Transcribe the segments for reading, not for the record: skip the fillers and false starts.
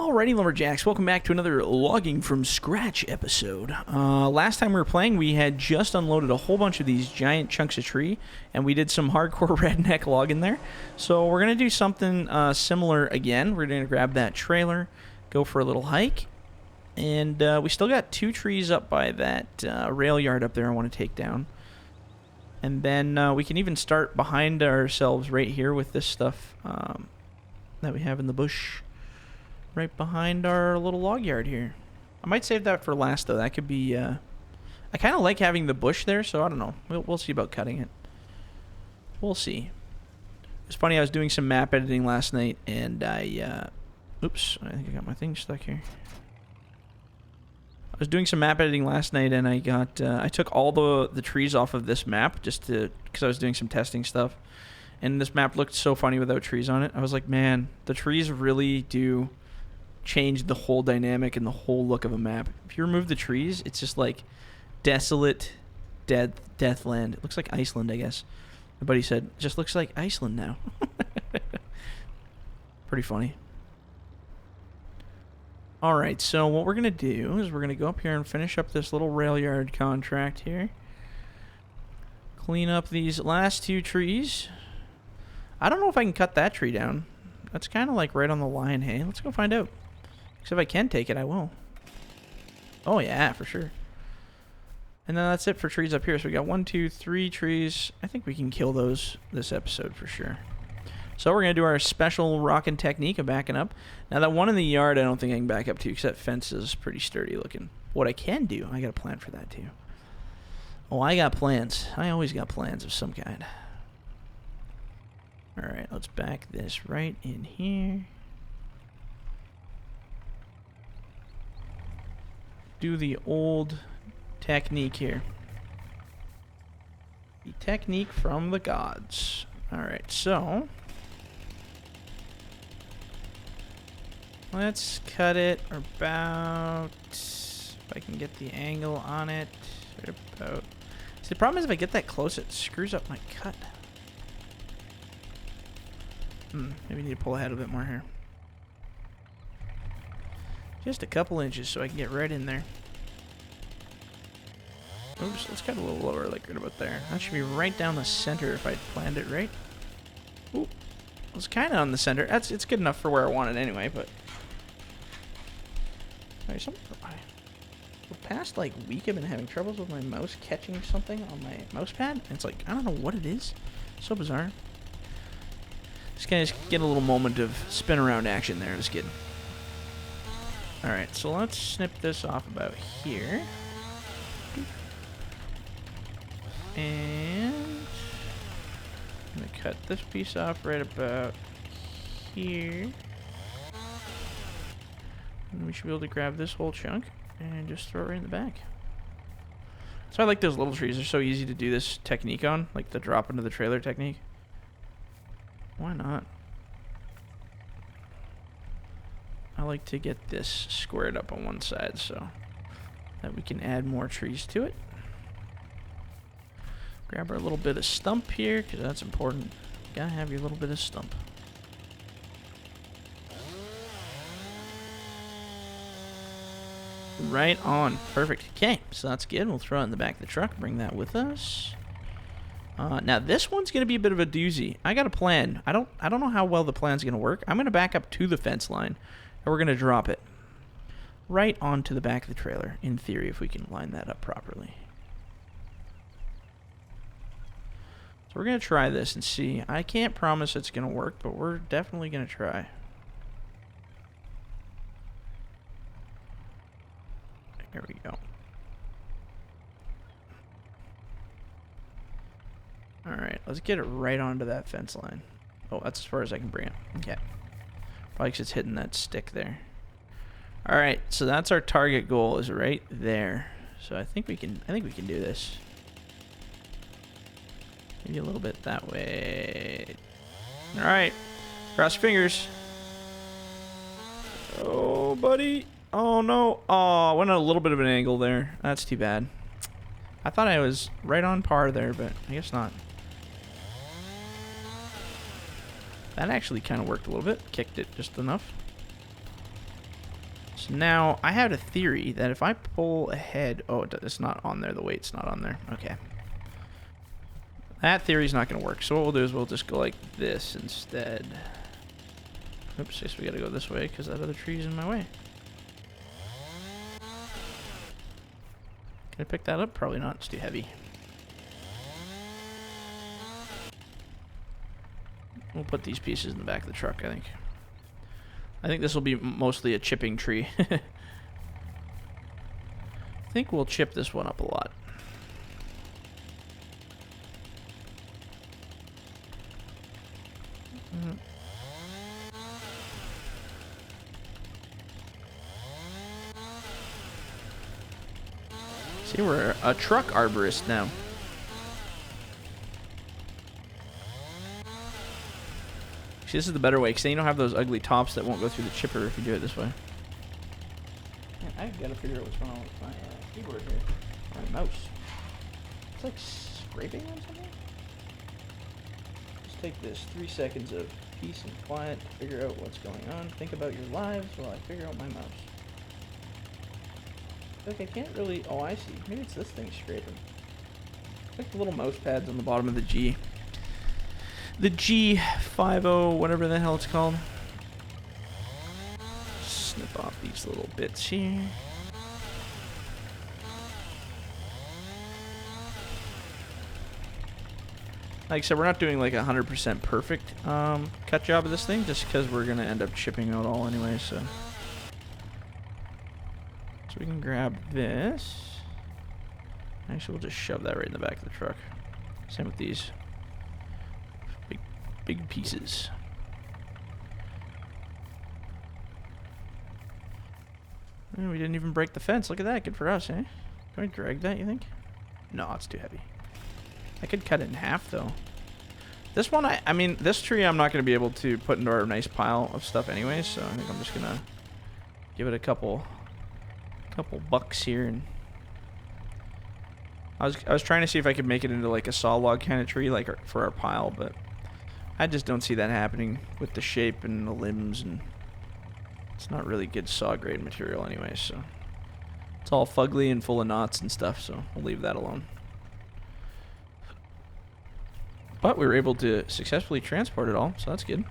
Alrighty, Lumberjacks, welcome back to another Logging from Scratch episode. Last time we were playing, we had just unloaded a whole bunch of these giant chunks of tree, and we did some hardcore redneck logging there. So we're going to do something similar again. We're going to grab that trailer, go for a little hike, and we still got 2 trees up by that rail yard up there I want to take down. And then we can even start behind ourselves right here with this stuff that we have in the bush. Right behind our little log yard here. I might save that for last, though. That could be... I kind of like having the bush there, so I don't know. We'll see about cutting it. We'll see. It's funny, I was doing some map editing last night, and I... oops, I think I got my thing stuck here. I was doing some map editing last night, and I got... I took all the trees off of this map, just to... because I was doing some testing stuff. And this map looked so funny without trees on it. I was like, man, the trees really do... change the whole dynamic and the whole look of a map. If you remove the trees, it's just like desolate, death land. It looks like Iceland, I guess. My buddy said, it just looks like Iceland now. Pretty funny. Alright, so what we're going to do is we're going to go up here and finish up this little rail yard contract here. Clean up these last 2 trees. I don't know if I can cut that tree down. That's kind of like right on the line, hey? Let's go find out. Because if I can take it, I will. Oh, yeah, for sure. And then that's it for trees up here. So we got 1, 2, 3 trees. I think we can kill those this episode for sure. So we're going to do our special rocking technique of backing up. Now, that one in the yard, I don't think I can back up to because that fence is pretty sturdy looking. What I can do, I got a plan for that too. Oh, I got plans. I always got plans of some kind. Alright, let's back this right in here. Do the old technique here. The technique from the gods. Alright, so... let's cut it about... if I can get the angle on it. Right about... see, the problem is if I get that close, it screws up my cut. Maybe need to pull ahead a bit more here. Just a couple inches so I can get right in there. Oops, let's cut a little lower, like right about there. That should be right down the center if I planned it right. Ooh, it was kind of on the center. It's good enough for where I want it anyway, but... sorry, the past, like, week I've been having troubles with my mouse catching something on my mouse pad. It's like, I don't know what it is. So bizarre. Just kind of get a little moment of spin around action there. Just kidding. Alright, so let's snip this off about here. And I'm going to cut this piece off right about here. And we should be able to grab this whole chunk and just throw it right in the back. So I like those little trees. They're so easy to do this technique on, like the drop into the trailer technique. Why not? I like to get this squared up on one side so that we can add more trees to it. Grab our little bit of stump here because that's important. You gotta have your little bit of stump. Right on. Perfect. Okay, so that's good. We'll throw it in the back of the truck. Bring that with us. Now this one's gonna be a bit of a doozy. I got a plan. I don't know how well the plan's gonna work. I'm gonna back up to the fence line, and we're gonna drop it right onto the back of the trailer. In theory, if we can line that up properly. So we're gonna try this and see. I can't promise it's gonna work, but we're definitely gonna try. There we go. Alright, let's get it right onto that fence line. Oh, that's as far as I can bring it. Okay. Probably because it's hitting that stick there. Alright, so that's our target goal, is right there. So I think we can do this. Maybe a little bit that way. Alright. Cross your fingers. Oh, buddy. Oh, no. Oh, I went at a little bit of an angle there. That's too bad. I thought I was right on par there, but I guess not. That actually kind of worked a little bit. Kicked it just enough. So now I had a theory that if I pull ahead... Oh, it's not on there. The weight's not on there. Okay. That theory's not going to work. So what we'll do is we'll just go like this instead. Oops, guess we got to go this way because that other tree's in my way. Can I pick that up? Probably not. It's too heavy. We'll put these pieces in the back of the truck, I think. I think this will be mostly a chipping tree. I think we'll chip this one up a lot. See, we're a truck arborist now. See, this is the better way, because then you don't have those ugly tops that won't go through the chipper if you do it this way. Man, I've got to figure out what's going on with my keyboard here. My mouse. It's like scraping on something. Just take this 3 seconds of peace and quiet to figure out what's going on. Think about your lives while I figure out my mouse. Like I can't really... Oh, I see. Maybe it's this thing scraping. It's like the little mouse pads on the bottom of the G. The G50, whatever the hell it's called. Snip off these little bits here. Like I said, we're not doing like 100% perfect cut job of this thing, just because we're going to end up chipping out all anyway, so... So we can grab this. Actually, we'll just shove that right in the back of the truck. Same with these. Big pieces. And we didn't even break the fence. Look at that. Good for us, eh? Can we drag that, you think? No, it's too heavy. I could cut it in half, though. This one, I mean, this tree I'm not going to be able to put into our nice pile of stuff anyway, so I think I'm just going to give it a couple bucks here. And I was trying to see if I could make it into like a saw log kind of tree, like for our pile, but I just don't see that happening with the shape and the limbs, and it's not really good saw grade material anyway, so it's all fugly and full of knots and stuff, so we'll leave that alone. But we were able to successfully transport it all, so that's good.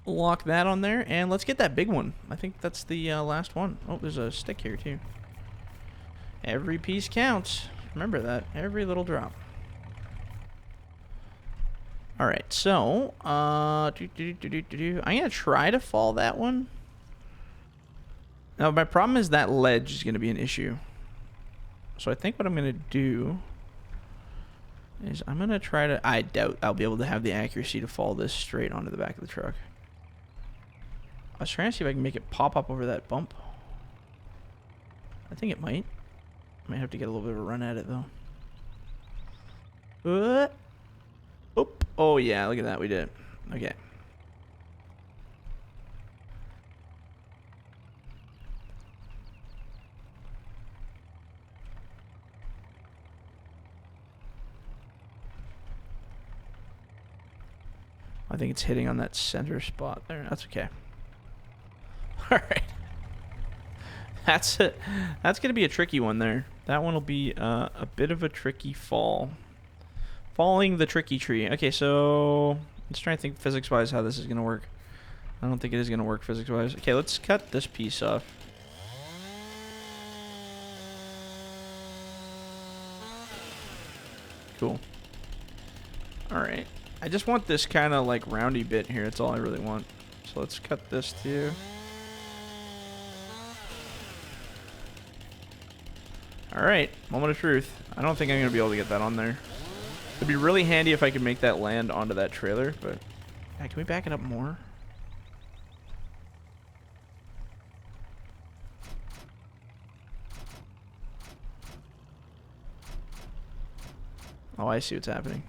Lock that on there, and let's get that big one. I think that's the last one. Oh, there's a stick here too. Every piece counts. Remember that. Every little drop. Alright, so I'm gonna try to fall that one. Now my problem is that ledge is gonna be an issue. So I think what I'm gonna do is I'm gonna try to... I doubt I'll be able to have the accuracy to fall this straight onto the back of the truck. I was trying to see if I can make it pop up over that bump. I think it might. Might have to get a little bit of a run at it though. Oop. Oh yeah, look at that, we did it. Okay. I think it's hitting on that center spot there. That's okay. All right. That's it. That's going to be a tricky one there. That one will be a bit of a tricky fall. Falling the tricky tree. Okay, so let's try and think physics-wise how this is going to work. I don't think it is going to work physics-wise. Okay, let's cut this piece off. Cool. All right. I just want this kind of like roundy bit here. That's all I really want. So let's cut this too. Alright, moment of truth. I don't think I'm going to be able to get that on there. It'd be really handy if I could make that land onto that trailer, but... Yeah, can we back it up more? Oh, I see what's happening.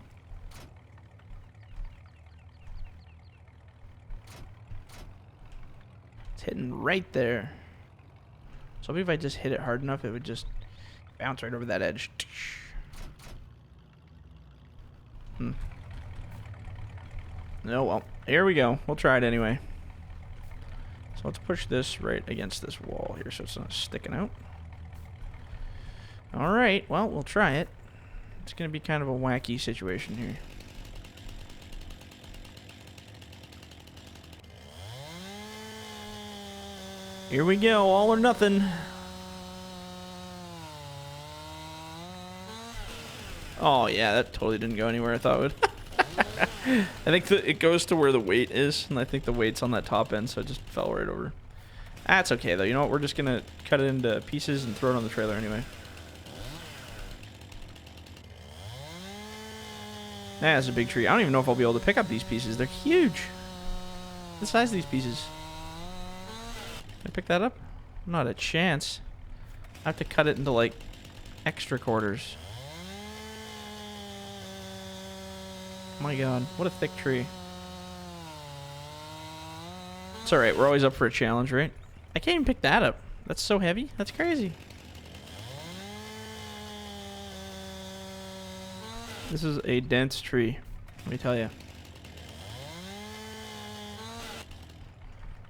It's hitting right there. So maybe if I just hit it hard enough, it would just bounce right over that edge. No, well, here we go. We'll try it anyway. So So let's push this right against this wall here so it's not sticking out. Alright, well, we'll try it. It's going to be kind of a wacky situation here. Here we go, all or nothing. Oh yeah, that totally didn't go anywhere I thought it would. I think it goes to where the weight is, and I think the weight's on that top end, so it just fell right over. That's okay though, you know what, we're just gonna cut it into pieces and throw it on the trailer anyway. That's a big tree. I don't even know if I'll be able to pick up these pieces. They're huge. The size of these pieces. Can I pick that up? Not a chance. I have to cut it into like extra quarters. My god, what a thick tree. It's alright, we're always up for a challenge, right? I can't even pick that up. That's so heavy. That's crazy. This is a dense tree, let me tell you.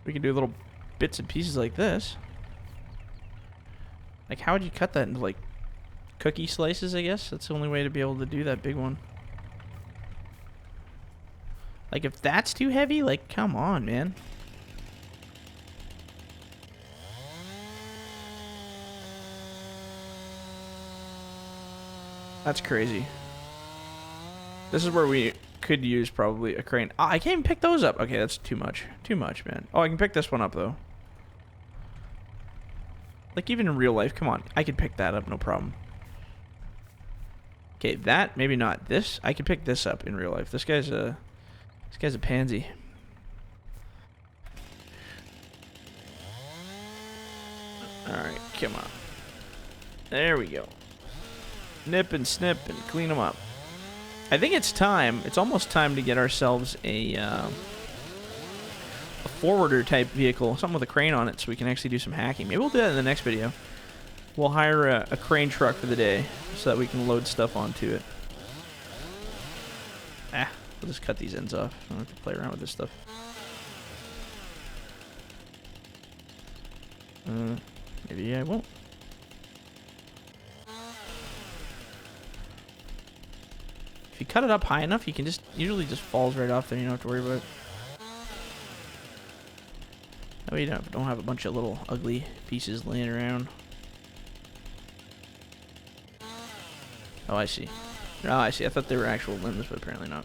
We can do little bits and pieces like this. Like, how would you cut that into, like, cookie slices, I guess? That's the only way to be able to do that big one. Like, if that's too heavy, like, come on, man. That's crazy. This is where we could use probably a crane. Oh, I can't even pick those up. Okay, that's too much. Too much, man. Oh, I can pick this one up, though. Like, even in real life, come on. I could pick that up, no problem. Okay, that, maybe not. This, I could pick this up in real life. This guy's a pansy. Alright, come on. There we go. Nip and snip and clean them up. I think it's time. It's almost time to get ourselves a forwarder type vehicle, something with a crane on it, so we can actually do some hacking. Maybe we'll do that in the next video. We'll hire a crane truck for the day so that we can load stuff onto it. We'll just cut these ends off. I don't have to play around with this stuff. Maybe I won't. If you cut it up high enough, you can usually just falls right off there. You don't have to worry about it. That way you don't have a bunch of little ugly pieces laying around. Oh, I see. Oh, I see. I thought they were actual limbs, but apparently not.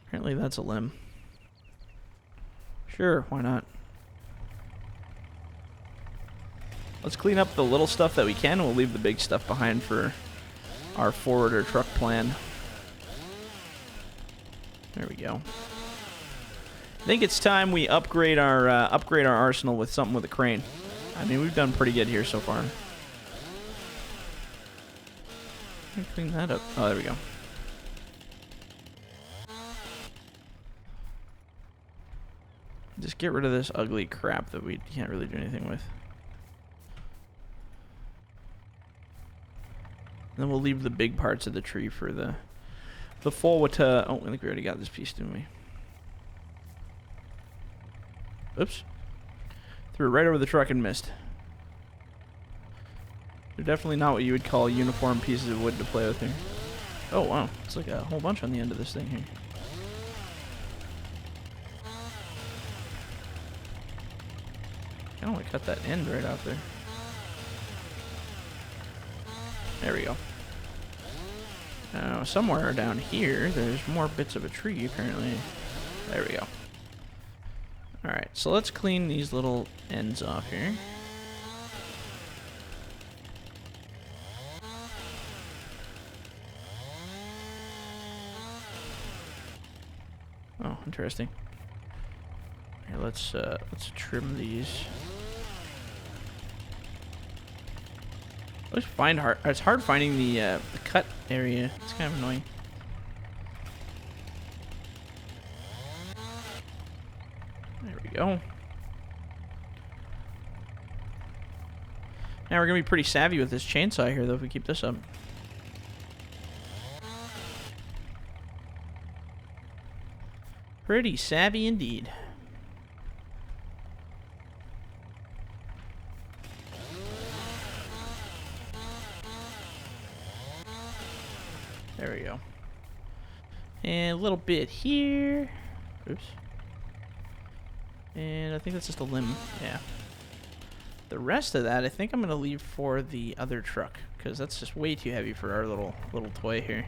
Apparently that's a limb. Sure, why not? Let's clean up the little stuff that we can. We'll leave the big stuff behind for our forwarder truck plan. There we go. I think it's time we upgrade our arsenal with something with a crane. I mean, we've done pretty good here so far. Clean that up. Oh, there we go. Just get rid of this ugly crap that we can't really do anything with. And then we'll leave the big parts of the tree for the forward. Oh, I think we already got this piece, didn't we? Oops. Threw it right over the truck and missed. They're definitely not what you would call uniform pieces of wood to play with here. Oh, wow. It's like a whole bunch on the end of this thing here. I don't want to cut that end right off there. There we go. Now, somewhere down here, there's more bits of a tree, apparently. There we go. Alright, so let's clean these little ends off here. Oh, interesting. Here, let's trim these. It's hard finding the cut area. It's kind of annoying. There we go. Now we're gonna be pretty savvy with this chainsaw here, though, if we keep this up. Pretty savvy indeed. There we go. And a little bit here. Oops. And I think that's just a limb. Yeah. The rest of that, I think I'm going to leave for the other truck, because that's just way too heavy for our little toy here.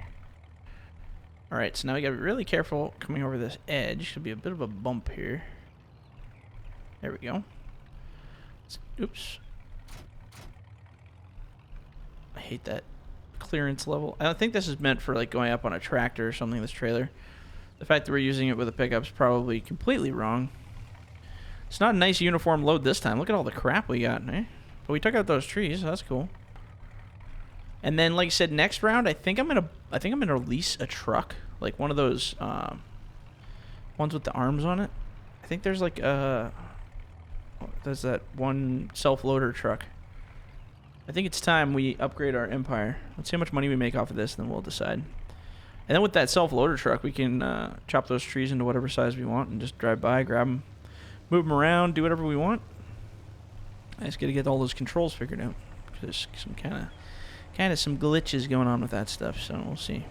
Alright, so now we got to be really careful coming over this edge. Should be a bit of a bump here. There we go. Oops. I hate that clearance level. I don't think this is meant for like going up on a tractor or something, this trailer. The fact that we're using it with a pickup is probably completely wrong. It's not a nice uniform load this time. Look at all the crap we got, eh? But we took out those trees, so that's cool. And then, like I said, next round, I think I'm gonna lease a truck, like one of those ones with the arms on it. I think there's like there's that one self-loader truck. I think it's time we upgrade our empire. Let's see how much money we make off of this, and then we'll decide. And then with that self-loader truck, we can chop those trees into whatever size we want and just drive by, grab them, move them around, do whatever we want. I just got to get all those controls figured out. There's some kind of some glitches going on with that stuff, so we'll see.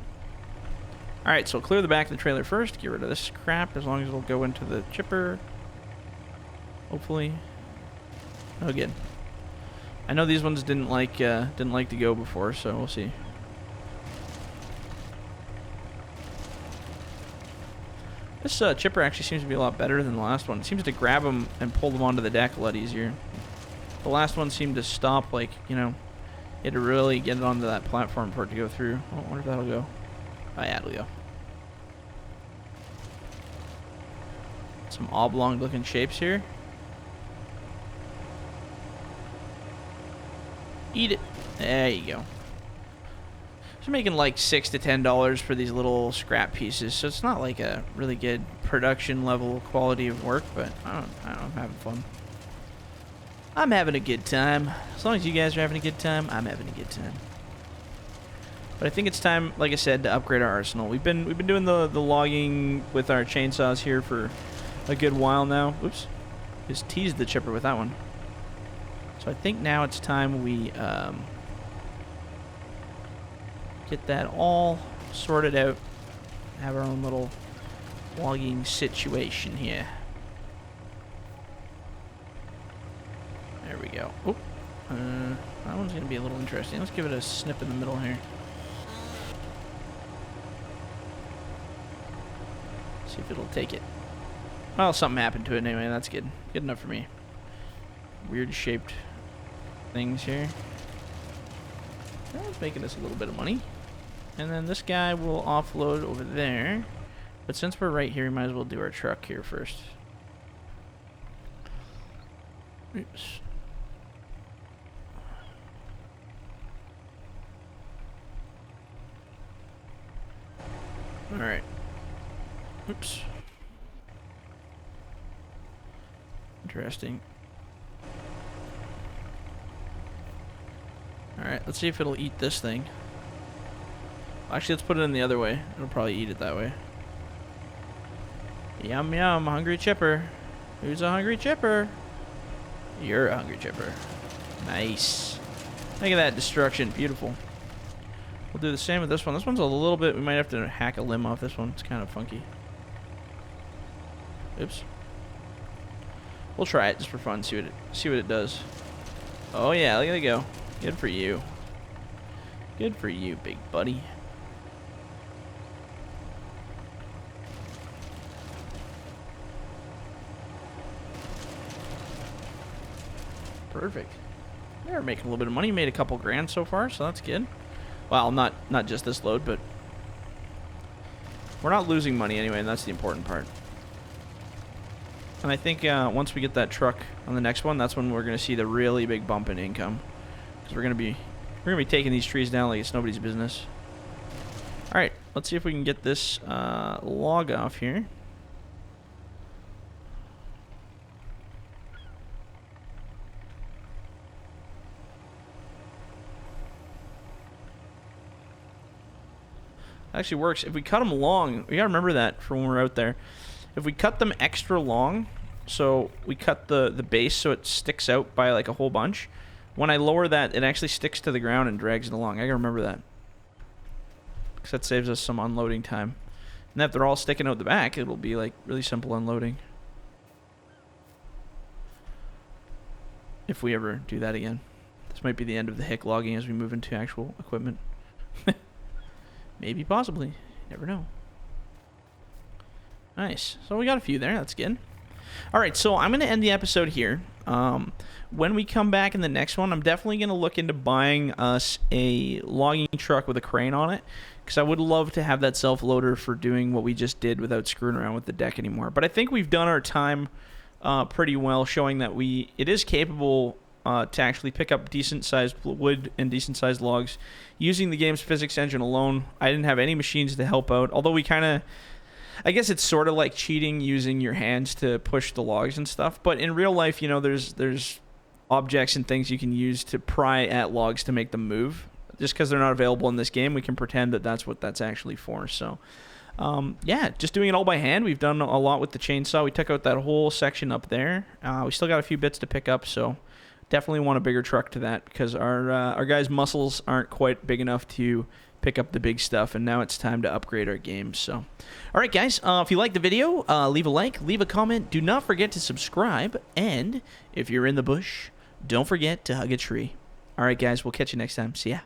All right, so clear the back of the trailer first. Get rid of this crap, as long as it'll go into the chipper. Hopefully. Oh, good. I know these ones didn't like to go before, so we'll see. This chipper actually seems to be a lot better than the last one. It seems to grab them and pull them onto the deck a lot easier. The last one seemed to stop, like, you know, you had to really get it onto that platform for it to go through. I wonder if that'll go. Oh, yeah, it'll go. Some oblong-looking shapes here. Eat it. There you go. So making like $6 to $10 for these little scrap pieces, so it's not like a really good production level quality of work, but I don't know, I'm having fun. I'm having a good time. As long as you guys are having a good time, I'm having a good time. But I think it's time, like I said, to upgrade our arsenal. We've been doing the logging with our chainsaws here for a good while now. Oops. Just teased the chipper with that one. So I think now it's time we get that all sorted out. Have our own little logging situation here. There we go. Oh, that one's going to be a little interesting. Let's give it a snip in the middle here. See if it'll take it. Well, something happened to it anyway. That's good. Good enough for me. Weird shaped things here. That's making us a little bit of money. And then this guy will offload over there. But since we're right here, we might as well do our truck here first. Oops. Alright. Oops. Interesting. Alright, let's see if it'll eat this thing. Actually, let's put it in the other way. It'll probably eat it that way. Yum yum, hungry chipper. Who's a hungry chipper? You're a hungry chipper. Nice. Look at that destruction. Beautiful. We'll do the same with this one. This one's a little bit... We might have to hack a limb off this one. It's kind of funky. Oops. We'll try it just for fun. See what it does. Oh yeah, look at it go. Good for you. Good for you, big buddy. Perfect. We're making a little bit of money. Made a couple grand so far, so that's good. Well, not just this load, but we're not losing money anyway, and that's the important part. And I think once we get that truck on the next one, that's when we're going to see the really big bump in income, because we're going to be taking these trees down like it's nobody's business. All right, let's see if we can get this log off here. Actually works. If we cut them long, we gotta remember that for when we're out there. if we cut them extra long, so we cut the base so it sticks out by like a whole bunch, when I lower that, it actually sticks to the ground and drags it along. I gotta remember that, because that saves us some unloading time. And if they're all sticking out the back, it'll be like really simple unloading. If we ever do that again. This might be the end of the hick logging as we move into actual equipment. Maybe, possibly. Never know. Nice. So we got a few there. That's good. All right, so I'm going to end the episode here. When we come back in the next one, I'm definitely going to look into buying us a logging truck with a crane on it, because I would love to have that self-loader for doing what we just did without screwing around with the deck anymore. But I think we've done our time pretty well, showing that it is capable to actually pick up decent-sized wood and decent-sized logs using the game's physics engine alone. I didn't have any machines to help out, although we kind of... I guess it's sort of like cheating using your hands to push the logs and stuff. But in real life, you know, there's objects and things you can use to pry at logs to make them move. Just because they're not available in this game, we can pretend that that's what that's actually for. So... yeah, just doing it all by hand. We've done a lot with the chainsaw. We took out that whole section up there. We still got a few bits to pick up, so definitely want a bigger truck to that, because our guys' muscles aren't quite big enough to pick up the big stuff, and now it's time to upgrade our games. So, all right, guys, if you like the video, leave a like, leave a comment. Do not forget to subscribe, and if you're in the bush, don't forget to hug a tree. All right, guys, we'll catch you next time. See ya.